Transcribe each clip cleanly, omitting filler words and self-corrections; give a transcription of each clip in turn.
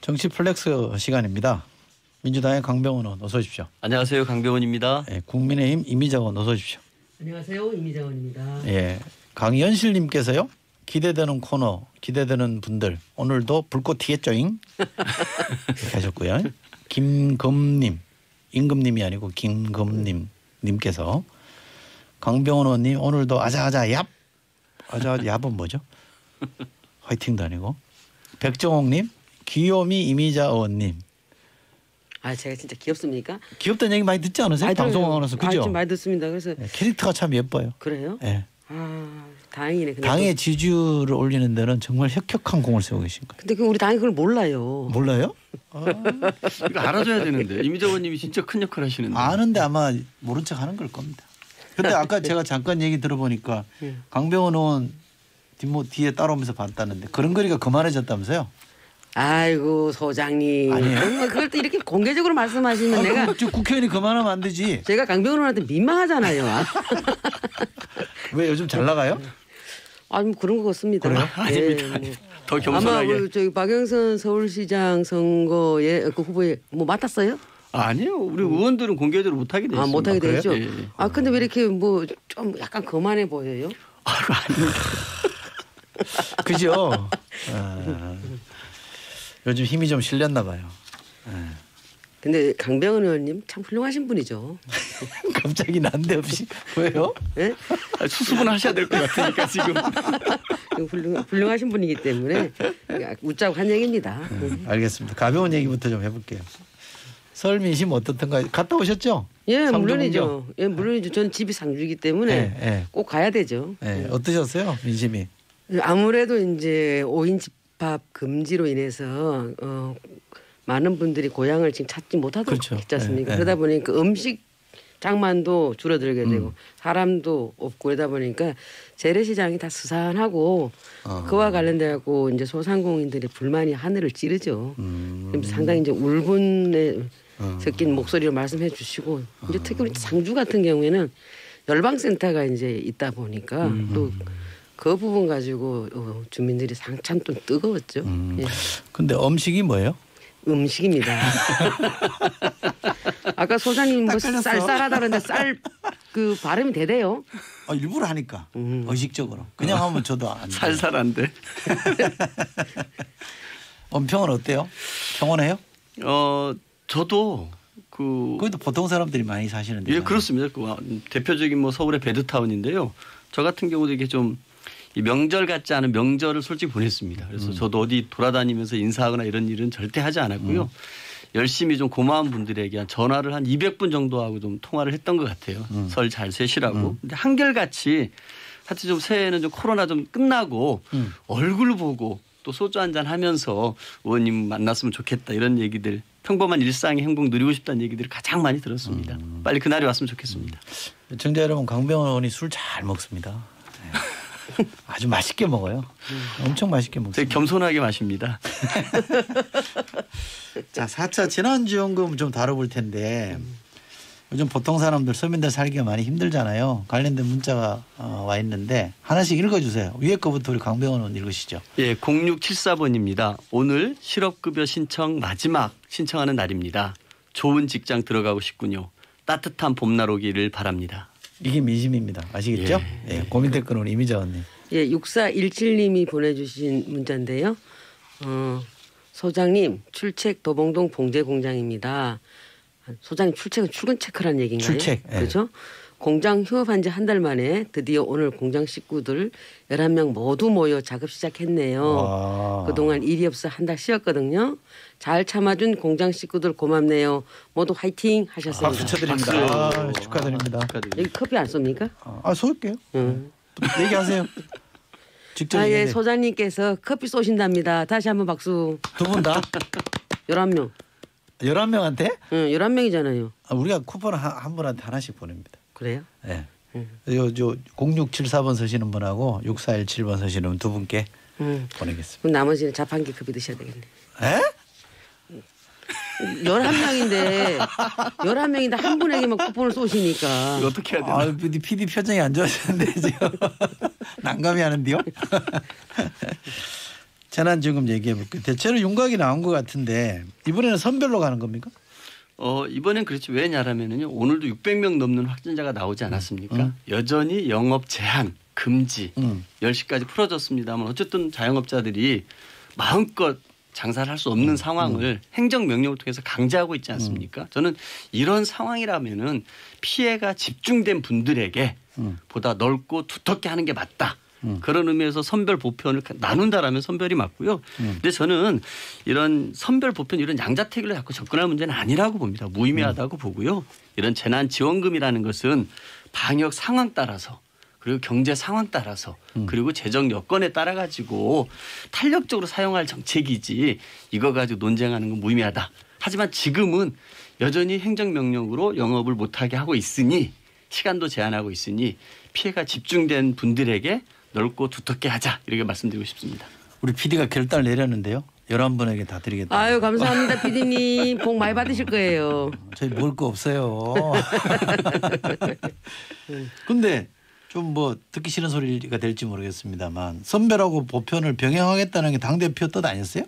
정치 플렉스 시간입니다. 민주당의 강병원 의원 어서 오십시오. 안녕하세요. 강병원입니다. 예, 국민의힘 이미자 의원 어서 오십시오. 안녕하세요. 이미자 의원입니다. 예, 강연실님께서요. 기대되는 코너, 기대되는 분들 오늘도 불꽃 튀겠죠잉? 이렇게 하셨고요. 김금님, 임금님이 아니고 김금님 님께서 강병원 의원님 오늘도 아자아자 얍. 아자아자 얍은 뭐죠? 화이팅도 아니고. 백정옥님, 귀요미 이미자 의원님. 아 제가 진짜 귀엽습니까? 귀엽다는 얘기 많이 듣지 않으세요? 방송하고 나서 그죠? 좀 많이 듣습니다. 그래서 네, 캐릭터가 참 예뻐요. 그래요? 네. 아 다행이네. 근데 당의 지지율을 올리는 데는 정말 혁혁한 공을 세우고 계신 거예요. 근데 우리 당이 그걸 몰라요. 몰라요? 이거 알아줘야 되는데 이미자 의원님이 진짜 큰 역할 하시는데. 아는데 아마 모른 척하는 걸 겁니다. 근데 아까 제가 잠깐 얘기 들어보니까 강병원 의원 뒤에 따라오면서 봤다는데 걸음걸이가 그만해졌다면서요? 아이고 소장님. 아니에요? 그걸 또 이렇게 공개적으로 말씀하시면 내가 저 국회의원이 그만하면 안 되지. 제가 강병원 의원한테 민망하잖아요. 왜 요즘 잘 나가요? 아니 뭐 그런 것 같습니다. 그래요? 아닙니다. 네, 더 아마 겸손하게. 저기 박영선 서울시장 선거에 그 후보에 뭐 맡았어요? 아니요. 우리 의원들은 공개적으로 못하게 돼 있습니다. 아 못하게 그래요? 되죠. 예. 아 근데 왜 이렇게 뭐 좀 약간 거만해 보여요? 아닙니다. 그죠? 요즘 힘이 좀 실렸나 봐요. 근데 강병원 의원님 참 훌륭하신 분이죠. 갑자기 난데없이 왜요? 네? 수습은 하셔야 될 것 같으니까 지금. 훌륭하신 분이기 때문에 웃자고 한 얘기입니다. 알겠습니다. 가벼운 얘기부터 좀 해볼게요. 설 민심 어떻던가요? 갔다 오셨죠? 예, 상주 물론이죠. 예, 물론이죠. 전 집이 상주이기 때문에 예. 꼭 가야 되죠. 네, 어떠셨어요, 민심이? 아무래도 이제 5인 집합 금지로 인해서 많은 분들이 고향을 지금 찾지 못하도록 그렇죠. 했지 않습니까? 예. 그러다 보니까 음식 장만도 줄어들게 되고 사람도 없고 그러다 보니까 재래시장이 다 스산하고 그와 관련돼갖고 이제 소상공인들의 불만이 하늘을 찌르죠. 그래서 상당히 이제 울분에 섞인 목소리로 말씀해 주시고 이제 특히 상주 같은 경우에는 열방센터가 이제 있다 보니까 또 그 부분 가지고 주민들이 참 좀 뜨거웠죠. 예. 근데 음식이 뭐예요? 음식입니다. 아까 소장님 뭐 쌀쌀하다 그러는데 쌀 그 발음이 되대요. 일부러 하니까 의식적으로. 그냥 하면 저도 안 돼요. 살살한데. 은평은 어때요? 평온해요? 저도 거기도 보통 사람들이 많이 사시는데. 예, 그렇습니다. 대표적인 뭐 서울의 베드타운인데요. 저 같은 경우도 이게 좀 이 명절 같지 않은 명절을 솔직히 보냈습니다. 그래서 저도 어디 돌아다니면서 인사하거나 이런 일은 절대 하지 않았고요. 열심히 좀 고마운 분들에게 전화를 한 200분 정도 하고 좀 통화를 했던 것 같아요. 설 잘 쇠시라고. 근데 한결같이 하여튼 좀 새해는 좀 코로나 좀 끝나고 얼굴 보고 또 소주 한잔 하면서 의원님 만났으면 좋겠다 이런 얘기들 평범한 일상의 행복 누리고 싶다는 얘기들을 가장 많이 들었습니다. 빨리 그날이 왔으면 좋겠습니다. 청자 여러분 강병원 의원이 술 잘 먹습니다. 네. 아주 맛있게 먹어요. 엄청 맛있게 되게 먹습니다. 겸손하게 마십니다. 자, 4차 재난지원금 좀 다뤄볼 텐데 요즘 보통 사람들 서민들 살기가 많이 힘들잖아요. 관련된 문자가 와 있는데 하나씩 읽어주세요. 위에 거부터 우리 강병원 의원 읽으시죠. 예, 0674번입니다. 오늘 실업급여 신청 마지막 신청하는 날입니다. 좋은 직장 들어가고 싶군요. 따뜻한 봄날 오기를 바랍니다. 이게 민심입니다. 아시겠죠? 예. 고민 댓글은 이미자 의원님. 예, 6417님이 보내주신 문자인데요. 소장님 출첵 도봉동 봉제공장입니다. 소장님 출첵은 출근 체크라는 얘기인가요? 출첵. 예. 그렇죠? 공장 휴업한 지 한 달 만에 드디어 오늘 공장 식구들 11명 모두 모여 작업 시작했네요. 와. 그동안 일이 없어 한 달 쉬었거든요. 잘 참아준 공장 식구들 고맙네요. 모두 화이팅 하셨습니다. 박수 쳐드립니다. 축하드립니다. 여기 커피 안 쏩니까? 쏠게요. 얘기하세요. 직접 예, 얘기해. 소장님께서 커피 쏘신답니다. 다시 한번 박수. 두 분 다? 11명. 11명한테? 응, 11명이잖아요. 우리가 쿠폰을 한 분한테 하나씩 보냅니다. 그래요? 네. 요 0674번 서시는 분하고 6417번 서시는 분 두 분께 보내겠습니다. 그럼 나머지는 자판기 커피 드셔야 되겠네. 에? 11명인데 한 분에게만 쿠폰을 쏘시니까. 이거 어떻게 해야 되나? PD 표정이 안 좋아지는데 지금 난감해 하는데요. 재난지원금 얘기해 볼게요. 대체로 윤곽이 나온 것 같은데 이번에는 선별로 가는 겁니까? 이번엔 그렇지. 왜냐하면요. 오늘도 600명 넘는 확진자가 나오지 않았습니까? 여전히 영업 제한, 금지 10시까지 풀어졌습니다만 어쨌든 자영업자들이 마음껏 장사를 할 수 없는 상황을 행정명령을 통해서 강제하고 있지 않습니까? 저는 이런 상황이라면은 피해가 집중된 분들에게 보다 넓고 두텁게 하는 게 맞다. 그런 의미에서 선별 보편을 나눈다라면 선별이 맞고요. 근데 저는 이런 선별 보편 이런 양자택일로 자꾸 접근할 문제는 아니라고 봅니다. 무의미하다고 보고요. 이런 재난지원금이라는 것은 방역 상황 따라서 그리고 경제 상황 따라서 그리고 재정 여건에 따라 가지고 탄력적으로 사용할 정책이지 이거 가지고 논쟁하는 건 무의미하다. 하지만 지금은 여전히 행정명령으로 영업을 못하게 하고 있으니 시간도 제한하고 있으니 피해가 집중된 분들에게 넓고 두텁게 하자 이렇게 말씀드리고 싶습니다. 우리 PD가 결단을 내렸는데요. 11분에게 다 드리겠다. 아유 감사합니다 PD님. 복 많이 받으실 거예요. 저희 먹을 거 없어요. 근데 좀 뭐 듣기 싫은 소리가 될지 모르겠습니다만 선별하고 보편을 병행하겠다는 게 당대표 뜻 아니었어요?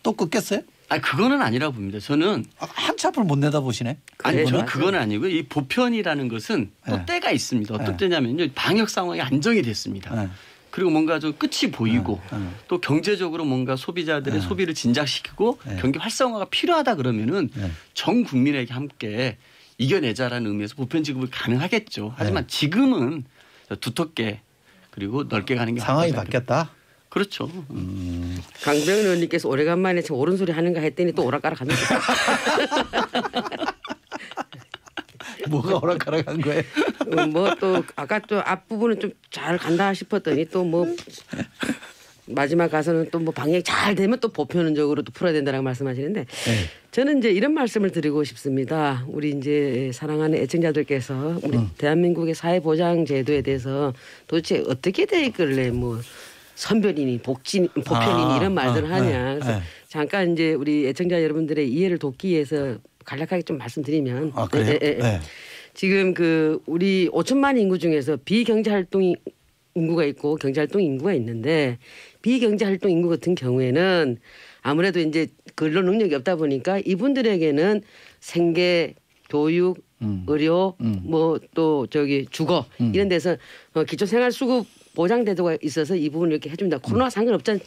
또 꺾겠어요? 그거는 아니라고 봅니다. 저는 한치 앞을 못 내다보시네. 아니 저는 그건 아니고요. 이 보편이라는 것은 또 때가 있습니다. 어떤 때냐면요. 방역 상황이 안정이 됐습니다. 그리고 뭔가 좀 끝이 보이고 또 경제적으로 뭔가 소비자들의 소비를 진작시키고 경기 활성화가 필요하다 그러면은 전 국민에게 함께 이겨내자라는 의미에서 보편 지급을 가능하겠죠. 하지만 지금은 두텁게 그리고 넓게 가는 게 상황이 바뀌었다. 그렇죠. 강병현 의원님께서 오래간만에 저 옳은 소리 하는가 했더니 또 오락가락 합니다. 뭐가 오락가락한 거예요? 뭐 또 아까 또 앞부분은 좀 잘 간다 싶었더니 또 뭐 마지막 가서는 또 뭐 방역이 잘 되면 또 보편적으로 또 풀어야 된다라고 말씀하시는데 저는 이제 이런 말씀을 드리고 싶습니다. 우리 이제 사랑하는 애청자들께서 우리 대한민국의 사회보장 제도에 대해서 도대체 어떻게 돼 있길래 뭐 선별이니 보편이니 이런 말들을 하냐. 그래서 잠깐 이제 우리 애청자 여러분들의 이해를 돕기 위해서 간략하게 좀 말씀드리면 그래요? 네. 지금 그 우리 5천만 인구 중에서 비경제활동 인구가 있고 경제활동 인구가 있는데 비경제활동 인구 같은 경우에는 아무래도 이제 근로 능력이 없다 보니까 이분들에게는 생계, 교육, 의료, 뭐 또 저기 주거 이런 데서 기초생활수급 보장제도가 있어서 이 부분을 이렇게 해준다. 코로나 상관없이.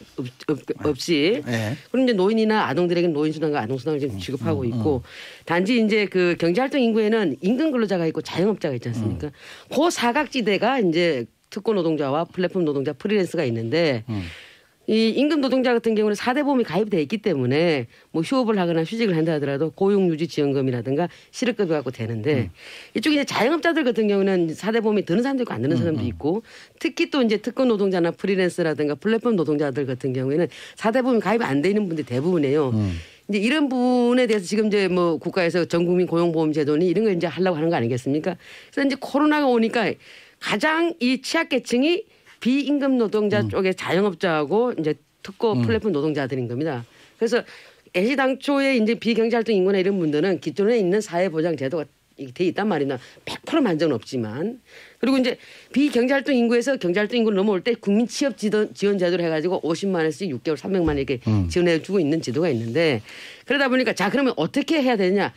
네. 그럼 이제 노인이나 아동들에게는 노인수당과 아동수당을 지금 지급하고 있고 단지 이제 그 경제활동 인구에는 임금 근로자가 있고 자영업자가 있지 않습니까? 그 사각지대가 이제 특권 노동자와 플랫폼 노동자 프리랜서가 있는데 이 임금 노동자 같은 경우는 4대 보험이 가입되어 있기 때문에 뭐 휴업을 하거나 휴직을 한다 하더라도 고용유지지원금이라든가 실업급여 갖고 되는데 이쪽에 이제 자영업자들 같은 경우는 4대 보험이 드는 사람도 있고 안 드는 사람도 있고 특히 또 이제 특권 노동자나 프리랜서라든가 플랫폼 노동자들 같은 경우에는 4대 보험이 가입 안 돼 있는 분들이 대부분이에요. 이제 이런 부분에 대해서 지금 이제 뭐 국가에서 전국민 고용보험 제도니 이런 걸 이제 하려고 하는 거 아니겠습니까? 그래서 이제 코로나가 오니까 가장 이 취약계층이 비임금 노동자 쪽에 자영업자하고 이제 특고 플랫폼 노동자들인 겁니다. 그래서 애시당초에 이제 비경제활동 인구나 이런 분들은 기존에 있는 사회보장 제도가 돼 있단 말이나 100% 만족은 없지만 그리고 이제 비경제활동 인구에서 경제활동 인구를 넘어올 때 국민 취업 지원 제도를 해가지고 50만 원씩 6개월 300만 원 이렇게 지원해주고 있는 제도가 있는데 그러다 보니까 자 그러면 어떻게 해야 되냐?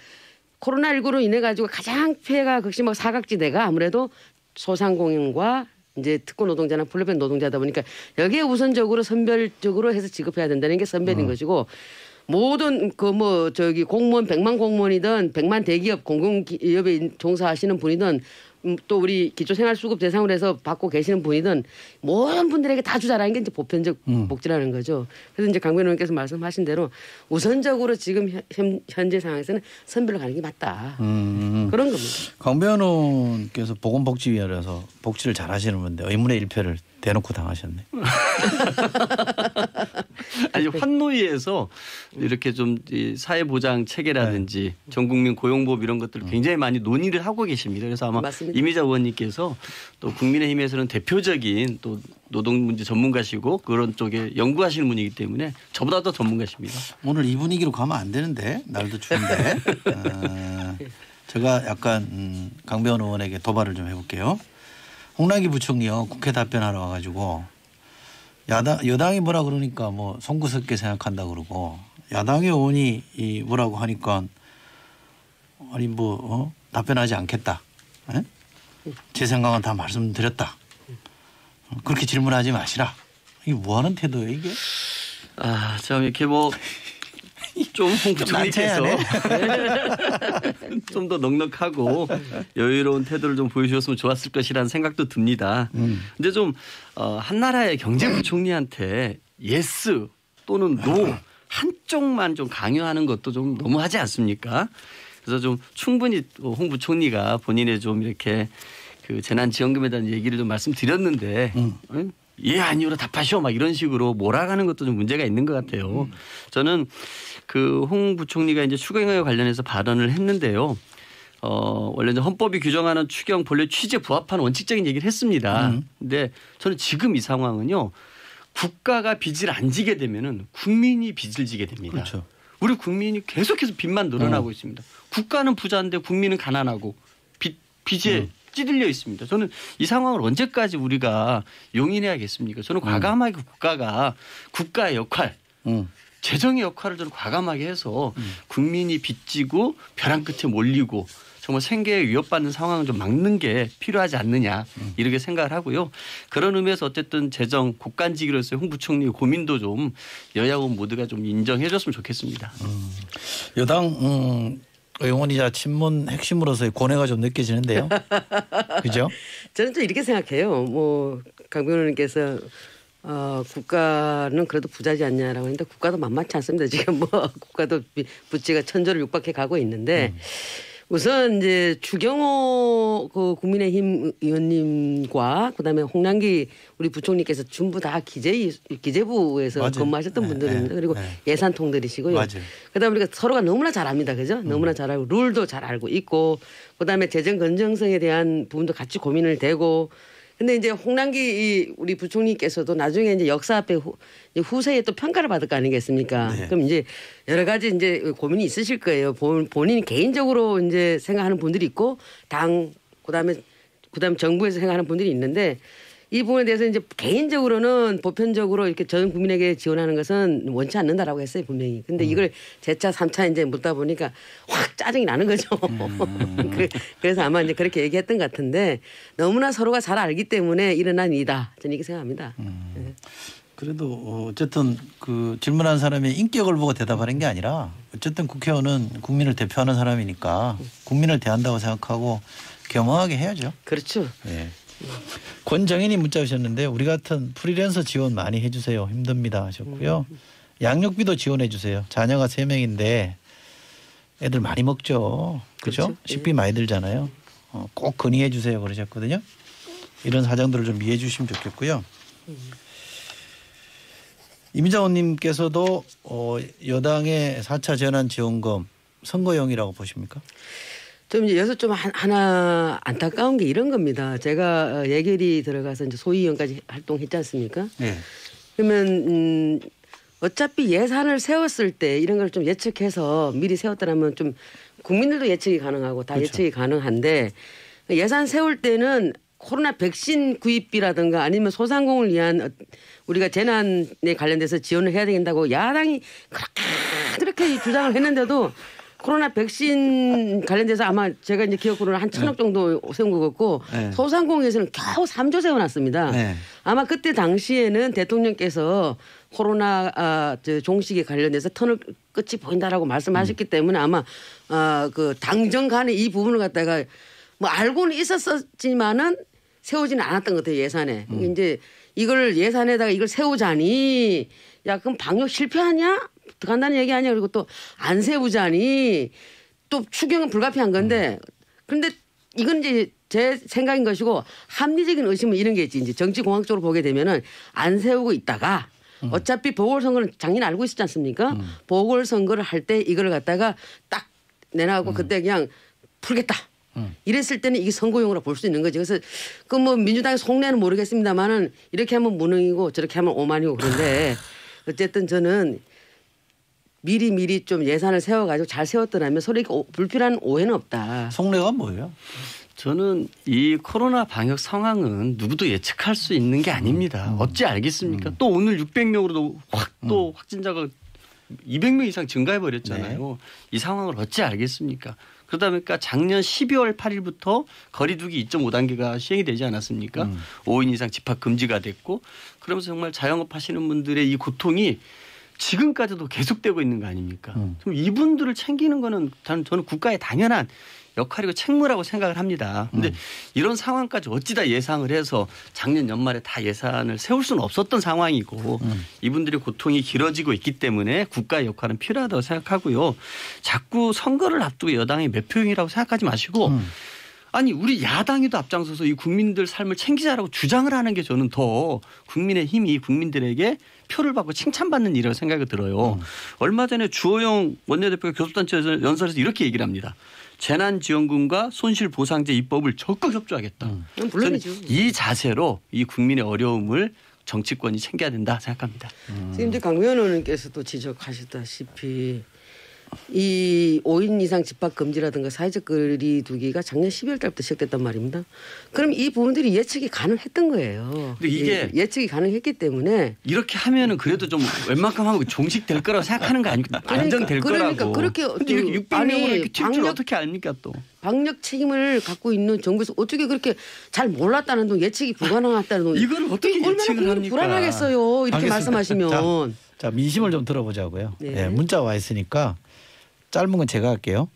코로나19로 인해 가지고 가장 피해가 극심하고 사각지대가 아무래도 소상공인과 이제 특권 노동자나 플랫폼 노동자다 보니까 여기에 우선적으로 선별적으로 해서 지급해야 된다는 게 선별인 것이고 모든 그 뭐 저기 공무원 100만 공무원이든 100만 대기업 공공기업에 종사하시는 분이든 또 우리 기초생활수급 대상으로 해서 받고 계시는 분이든 모든 분들에게 다 주자라는 게 이제 보편적 복지라는 거죠. 그래서 이제 강 변호사님께서 말씀하신 대로 우선적으로 지금 현재 상황에서는 선별로 가는 게 맞다. 그런 겁니다. 강 변호사님께서 보건복지위원회라서 복지를 잘 하시는 분인데 의문의 일패를 대놓고 당하셨네. 아니 환노위에서 이렇게 좀 사회보장 체계라든지 전국민 고용보험 이런 것들을 굉장히 많이 논의를 하고 계십니다. 그래서 아마 맞습니다. 이미자 의원님께서 또 국민의힘에서는 대표적인 또 노동 문제 전문가시고 그런 쪽에 연구하시는 분이기 때문에 저보다 더 전문가십니다. 오늘 이 분위기로 가면 안 되는데 날도 추운데 제가 약간 강병원 의원에게 도발을 좀 해볼게요. 홍남기 부총리요 국회 답변하러 와가지고 여당이 뭐라 그러니까 뭐 송구스럽게 생각한다 그러고 야당의 의원이 뭐라고 하니까 아니 뭐 답변하지 않겠다. 에? 제 생각은 다 말씀드렸다. 그렇게 질문하지 마시라. 이게 뭐 하는 태도예요 이게? 참 이렇게 뭐 좀 홍부총리께서 좀 더 넉넉하고 여유로운 태도를 좀 보여주셨으면 좋았을 것이라는 생각도 듭니다. 근데 좀 한 나라의 경제부총리한테 예스 또는 노 한쪽만 좀 강요하는 것도 좀 너무하지 않습니까? 그래서 좀 충분히 홍 부총리가 본인의 좀 이렇게 그 재난지원금에 대한 얘기를 좀 말씀드렸는데 예 아니오로 답하시오 막 이런 식으로 몰아가는 것도 좀 문제가 있는 것 같아요. 저는 그 홍 부총리가 이제 추경에 관련해서 발언을 했는데요. 원래 이제 헌법이 규정하는 추경 본래 취지에 부합하는 원칙적인 얘기를 했습니다. 근데 저는 지금 이 상황은요. 국가가 빚을 안 지게 되면은 국민이 빚을 지게 됩니다. 그렇죠. 우리 국민이 계속해서 빚만 늘어나고 있습니다. 국가는 부자인데 국민은 가난하고 빚에 찌들려 있습니다. 저는 이 상황을 언제까지 우리가 용인해야겠습니까? 저는 과감하게 국가가 국가의 역할 재정의 역할을 저는 과감하게 해서 국민이 빚지고 벼랑 끝에 몰리고 정말 생계에 위협받는 상황을 좀 막는 게 필요하지 않느냐 이렇게 생각을 하고요. 그런 의미에서 어쨌든 재정 국간지기로서의 홍 부총리의 고민도 좀 여야 의원 모두가 좀 인정해 줬으면 좋겠습니다. 여당 의원이자 친문 핵심으로서의 고뇌가 좀 느껴지는데요. 그죠? 저는 좀 이렇게 생각해요. 뭐 강변호님께서 국가는 그래도 부자지 않냐라고 했는데 국가도 만만치 않습니다. 지금 뭐 국가도 부채가 천조를 육박해 가고 있는데 우선 이제 주경호 그 국민의힘 의원님과 그다음에 홍남기 우리 부총리께서 전부 다 기재부에서 맞아요. 근무하셨던 분들입니다. 그리고 예산통들이시고요. 맞아요. 그다음에 우리가 서로가 너무나 잘 압니다. 그죠? 너무나 잘 알고 룰도 잘 알고 있고 그다음에 재정 건전성에 대한 부분도 같이 고민을 되고 근데 이제 홍남기 우리 부총리께서도 나중에 이제 역사 앞에 후세에 또 평가를 받을 거 아니겠습니까? 네. 그럼 이제 여러 가지 이제 고민이 있으실 거예요. 본인이 개인적으로 이제 생각하는 분들이 있고 그다음에 정부에서 생각하는 분들이 있는데 이 부분에 대해서 이제 개인적으로는 보편적으로 이렇게 전 국민에게 지원하는 것은 원치 않는다라고 했어요 분명히. 근데 이걸 재차 3차 이제 묻다 보니까 확 짜증이 나는 거죠. 그래서 아마 이제 그렇게 얘기했던 것 같은데 너무나 서로가 잘 알기 때문에 일어난 일이다. 저는 이렇게 생각합니다. 네. 그래도 어쨌든 그 질문한 사람의 인격을 보고 대답하는 게 아니라 어쨌든 국회의원은 국민을 대표하는 사람이니까 국민을 대한다고 생각하고 겸허하게 해야죠. 그렇죠. 네. 권정인이 문자 주셨는데 우리 같은 프리랜서 지원 많이 해주세요. 힘듭니다 하셨고요. 양육비도 지원해 주세요. 자녀가 3명인데 애들 많이 먹죠. 그렇죠? 그렇죠? 식비 많이 들잖아요. 꼭 건의해 주세요 그러셨거든요. 이런 사정들을 좀 이해해 주시면 좋겠고요. 이민자원님께서도 여당의 4차 재난지원금 선거용이라고 보십니까? 좀 이제 여기서 좀 하나 안타까운 게 이런 겁니다. 제가 예결위 들어가서 이제 소위원까지 활동했지 않습니까? 네. 그러면 어차피 예산을 세웠을 때 이런 걸 좀 예측해서 미리 세웠다라면 좀 국민들도 예측이 가능하고 다 그렇죠. 예측이 가능한데 예산 세울 때는 코로나 백신 구입비라든가 아니면 소상공을 위한 우리가 재난에 관련돼서 지원을 해야 된다고 야당이 그렇게 주장을 했는데도 코로나 백신 관련돼서 아마 제가 이제 기억으로는 한 1,000억 정도 세운 것 같고 소상공에서는 겨우 3조 세워놨습니다. 아마 그때 당시에는 대통령께서 코로나 종식에 관련돼서 터널 끝이 보인다라고 말씀하셨기 때문에 아마 그 당정 간에 이 부분을 갖다가 뭐 알고는 있었지만은 세우지는 않았던 것 같아요 예산에. 이제 이걸 예산에다가 이걸 세우자니 야 그럼 방역 실패하냐? 간다는 얘기 아니야. 그리고 또 안 세우자니 또 추경은 불가피한 건데 근데 이건 이제 제 생각인 것이고 합리적인 의심은 이런 게 있지. 이제 정치공학적으로 보게 되면은 안 세우고 있다가 어차피 보궐선거는 작년에 알고 있었지 않습니까? 보궐선거를 할 때 이걸 갖다가 딱 내놔갖고 그때 그냥 풀겠다. 이랬을 때는 이게 선거용으로 볼 수 있는 거지. 그래서 그 뭐 민주당의 속내는 모르겠습니다만은 이렇게 하면 무능이고 저렇게 하면 오만이고 그런데 어쨌든 저는 미리 좀 예산을 세워가지고 잘 세웠더라면 서로 불필요한 오해는 없다. 속내가 뭐예요? 저는 이 코로나 방역 상황은 누구도 예측할 수 있는 게 아닙니다. 어찌 알겠습니까? 또 오늘 600명으로 또 확진자가 200명 이상 증가해 버렸잖아요. 네. 이 상황을 어찌 알겠습니까? 그러다 보니까 작년 12월 8일부터 거리두기 2.5단계가 시행이 되지 않았습니까? 5인 이상 집합 금지가 됐고 그러면서 정말 자영업 하시는 분들의 이 고통이 지금까지도 계속되고 있는 거 아닙니까? 그럼 이분들을 챙기는 거는 저는 국가의 당연한 역할이고 책무라고 생각을 합니다. 그런데 이런 상황까지 어찌다 예상을 해서 작년 연말에 다 예산을 세울 수는 없었던 상황이고 이분들의 고통이 길어지고 있기 때문에 국가의 역할은 필요하다고 생각하고요. 자꾸 선거를 앞두고 여당이 매표용이라고 생각하지 마시고 아니 우리 야당이도 앞장서서 이 국민들 삶을 챙기자라고 주장을 하는 게 저는 더 국민의 힘이 국민들에게 표를 받고 칭찬받는 일이라고 생각이 들어요. 얼마 전에 주호영 원내대표가 교섭단체에서 연설에서 이렇게 얘기를 합니다. 재난지원금과 손실보상제 입법을 적극 협조하겠다. 물론이죠. 이 자세로 이 국민의 어려움을 정치권이 챙겨야 된다 생각합니다. 지금 이제 강병원 의원님께서도 지적하셨다시피 이 5인 이상 집합 금지라든가 사회적 거리두기가 작년 12월 달부터 시작됐단 말입니다. 그럼 이 부분들이 예측이 가능했던 거예요. 근데 이게 예측이 가능했기 때문에 이렇게 하면은 그래도 좀 웬만큼 하면 종식될 거라고 생각하는 거 아닙니까? 안정될 그러니까 거라고. 그렇게 이렇게 600명으로 이렇게 튈 줄 어떻게 압니까 또? 방역 책임을 갖고 있는 정부에서 어떻게 그렇게 잘 몰랐다는 둥 예측이 불가능하다는 둥 이걸 어떻게 예측을 합니까? 불안하겠어요. 이렇게 알겠습니다. 말씀하시면. 자 민심을 좀 들어보자고요. 네. 네, 문자 와 있으니까 짧은 건 제가 할게요.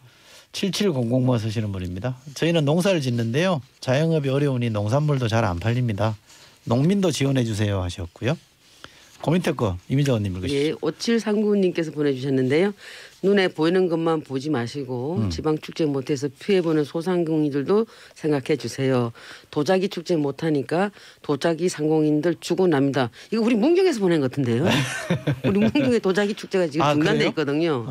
7700번 쓰시는 분입니다. 저희는 농사를 짓는데요. 자영업이 어려우니 농산물도 잘 안 팔립니다. 농민도 지원해 주세요 하셨고요. 그 밑에 거 이미자 의원님 읽으시죠. 예, 5739님께서 보내주셨는데요. 눈에 보이는 것만 보지 마시고 지방축제 못해서 피해보는 소상공인들도 생각해 주세요. 도자기 축제 못하니까 도자기 상공인들 죽어납니다. 이거 우리 문경에서 보낸 것 같은데요. 우리 문경에 도자기 축제가 지금 중단돼 있거든요.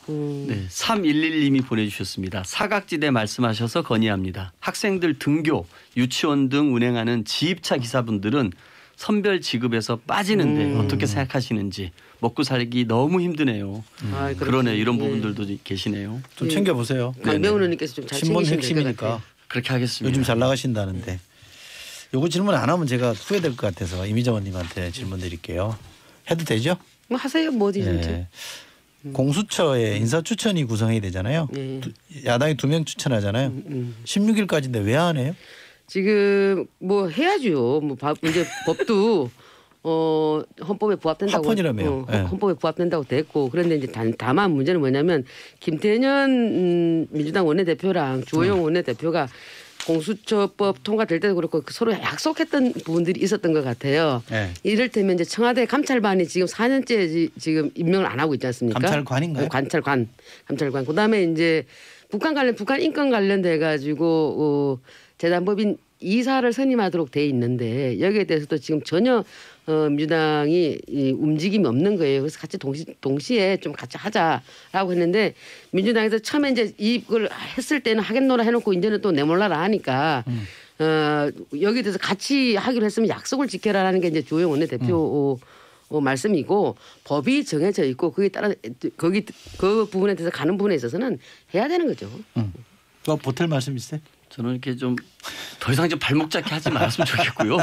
네, 311님이 보내주셨습니다. 사각지대 말씀하셔서 건의합니다. 학생들 등교, 유치원 등 운행하는 지입차 기사분들은 선별 지급에서 빠지는데 어떻게 생각하시는지. 먹고 살기 너무 힘드네요. 그러네 이런 부분들도 계시네요. 좀 챙겨보세요. 강병훈 의원님께서 좀 잘 신문 챙기시면 될 것 핵심이니까. 같아요. 그렇게 하겠습니다. 요즘 잘 나가신다는데. 요거 질문 안 하면 제가 후회될 것 같아서 이미자 의원님한테 질문 드릴게요. 해도 되죠? 뭐 하세요. 뭐 어디든지. 네. 공수처에 인사추천이 구성이 되잖아요. 네. 야당이 2명 추천하잖아요. 16일까지인데 왜 안 해요? 지금 뭐 해야죠. 뭐 이제 법도 헌법에 부합된다고 합헌이라며요. 네. 헌법에 부합된다고 됐고 그런데 이제 다만 문제는 뭐냐면 김태년 민주당 원내대표랑 주호영 원내대표가 공수처법 통과될 때도 그렇고 서로 약속했던 부분들이 있었던 것 같아요. 네. 이를테면 이제 청와대 감찰반이 지금 4년째 지금 임명을 안 하고 있지 않습니까? 감찰관인가요? 감찰관. 그다음에 이제 북한 인권 관련돼 가지고 재단법인 이사를 선임하도록 돼 있는데 여기에 대해서도 지금 전혀 민주당이 움직임이 없는 거예요. 그래서 같이 동시에 좀 같이 하자라고 했는데 민주당에서 처음에 이제 이걸 했을 때는 하겠노라 해놓고 이제는 또 내몰라라 하니까 여기에 대해서 같이 하기로 했으면 약속을 지켜라라는 게 이제 주호영 원내대표 말씀이고 법이 정해져 있고 거기에 따라 그 부분에 대해서 가는 부분에 있어서는 해야 되는 거죠. 또 보탤 말씀 있어요? 저는 이렇게 좀 더 이상 좀 발목 잡게 하지 말았으면 좋겠고요.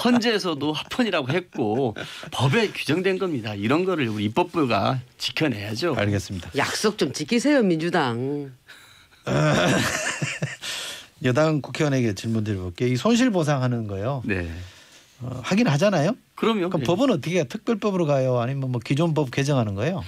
헌재에서도 합헌이라고 했고 법에 규정된 겁니다. 이런 거를 우리 입법부가 지켜내야죠. 알겠습니다. 약속 좀 지키세요 민주당. 여당 국회의원에게 질문 드려볼게요. 이 손실보상하는 거요. 네. 하긴 하잖아요. 그럼요. 그럼 법은 어떻게 해요? 특별법으로 가요? 아니면 뭐 기존 법 개정하는 거예요?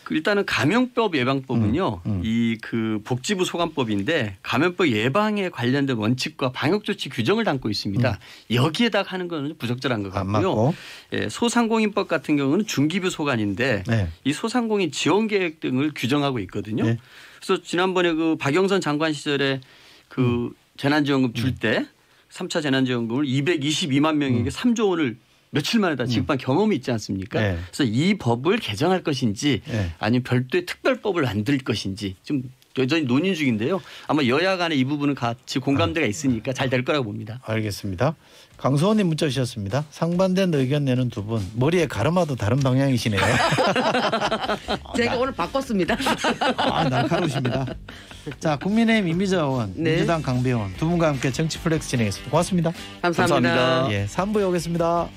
일단은 감염법 예방법은요. 이 그 복지부 소관법인데 감염법 예방에 관련된 원칙과 방역조치 규정을 담고 있습니다. 여기에다가 하는 건 부적절한 것 같고요. 예, 소상공인법 같은 경우는 중기부 소관인데 네. 이 소상공인 지원 계획 등을 규정하고 있거든요. 네. 그래서 지난번에 그 박영선 장관 시절에 그 재난지원금 줄 때 3차 재난지원금을 222만 명에게 3조 원을 며칠 만에 다 지급한 경험이 있지 않습니까? 네. 그래서 이 법을 개정할 것인지 네. 아니면 별도의 특별법을 만들 것인지 좀 여전히 논의 중인데요. 아마 여야 간에 이 부분은 같이 공감대가 있으니까 잘 될 거라고 봅니다. 알겠습니다. 강수호님 문자 주셨습니다. 상반된 의견 내는 두 분 머리에 가르마도 다른 방향이시네요. 제가 오늘 바꿨습니다. 날카로우십니다. 자, 국민의힘 이미자 의원, 네. 민주당 강배원 두 분과 함께 정치 플렉스 진행했습니다. 고맙습니다. 감사합니다. 감사합니다. 예, 3부에 오겠습니다.